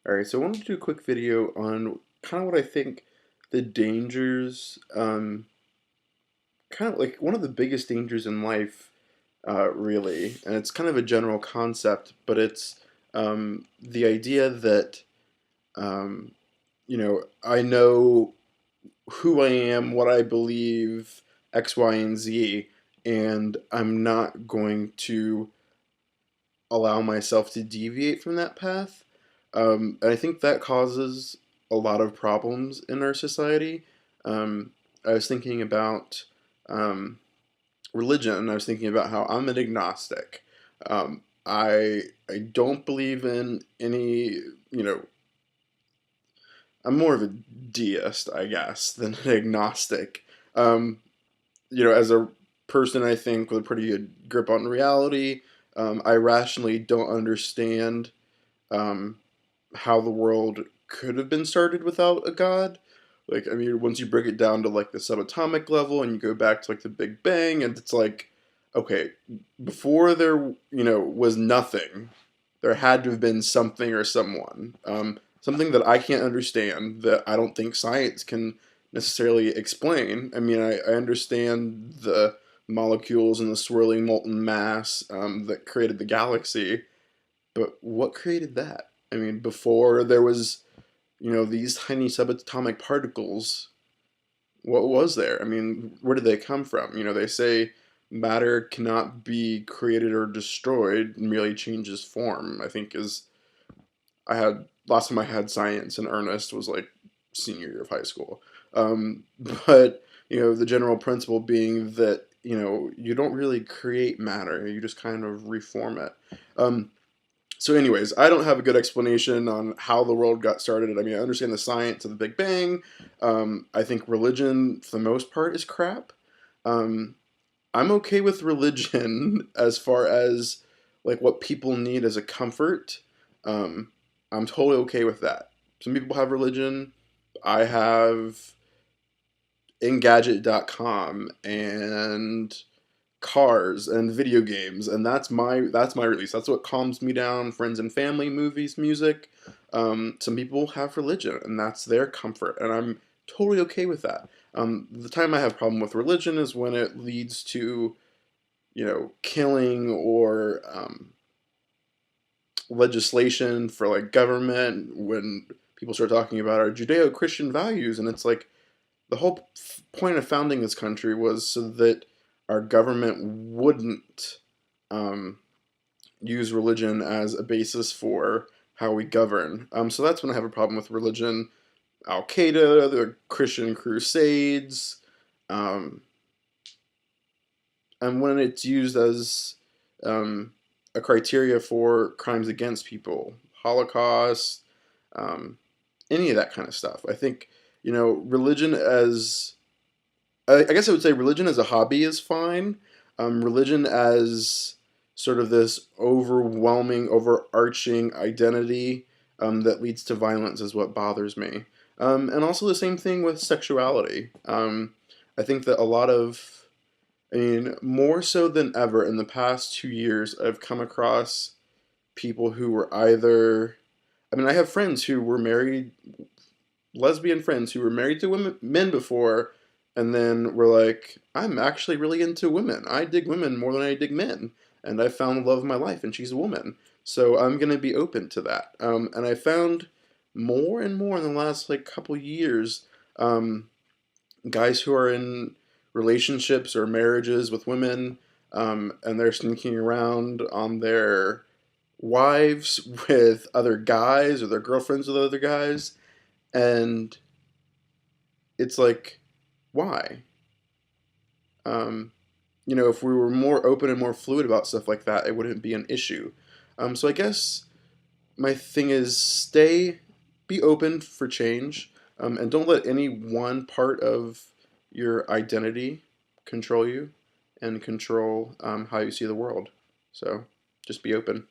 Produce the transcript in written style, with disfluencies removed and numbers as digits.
Alright, so I wanted to do a quick video on kind of what I think the dangers, kind of like one of the biggest dangers in life, really, and it's kind of a general concept, but it's the idea that, um, I know who I am, what I believe, X, Y, and Z, and I'm not going to allow myself to deviate from that path. And I think that causes a lot of problems in our society. Um, I was thinking about religion, and I was thinking about how I'm an agnostic. I don't believe in any, you know, I'm more of a deist, I guess, than an agnostic. Um, as a person, I think with a pretty good grip on reality, I rationally don't understand um, how the world could have been started without a god. Like, I mean, once you break it down to like the subatomic level and you go back to like the Big Bang, and it's like, okay, before there, was nothing, there had to have been something or someone. Something that I can't understand, that I don't think science can necessarily explain. I mean, I understand the molecules and the swirling molten mass that created the galaxy, but what created that? I mean, before there was, these tiny subatomic particles, what was there? I mean, where did they come from? They say matter cannot be created or destroyed, merely changes form. I think is I had last time I had science in earnest was like senior year of high school. Um, but the general principle being that you don't really create matter; you just kind of reform it. Um, so, anyways, I don't have a good explanation on how the world got started. I mean, I understand the science of the Big Bang. I think religion, for the most part, is crap. Um, I'm okay with religion as far as like what people need as a comfort. Um, I'm totally okay with that. Some people have religion. I have Engadget.com and cars and video games, and that's my release. That's what calms me down. Friends and family, movies, music. Some people have religion, and that's their comfort, and I'm totally okay with that. The time I have problem with religion is when it leads to killing or legislation for like government. When people start talking about our Judeo-Christian values, and it's like the whole point of founding this country was so that our government wouldn't um, use religion as a basis for how we govern. So that's when I have a problem with religion. Al Qaeda, the Christian Crusades, um, and when it's used as um, a criteria for crimes against people, Holocaust, um, any of that kind of stuff. I think religion as I guess I would say religion as a hobby is fine. Religion as sort of this overwhelming, overarching identity that leads to violence is what bothers me. And also the same thing with sexuality. I think that I mean, more so than ever in the past 2 years, I've come across people who were either, I mean, I have friends who were married, lesbian friends who were married to men before, and then were like, I'm actually really into women. I dig women more than I dig men, and I found the love of my life, and she's a woman. So I'm gonna be open to that. And I found more and more in the last like couple years, um, guys who are in relationships or marriages with women, and they're sneaking around on their wives with other guys or their girlfriends with other guys, and it's like, why? Um, if we were more open and more fluid about stuff like that, it wouldn't be an issue. So I guess my thing is be open for change, and don't let any one part of your identity control you and control how you see the world. So just be open.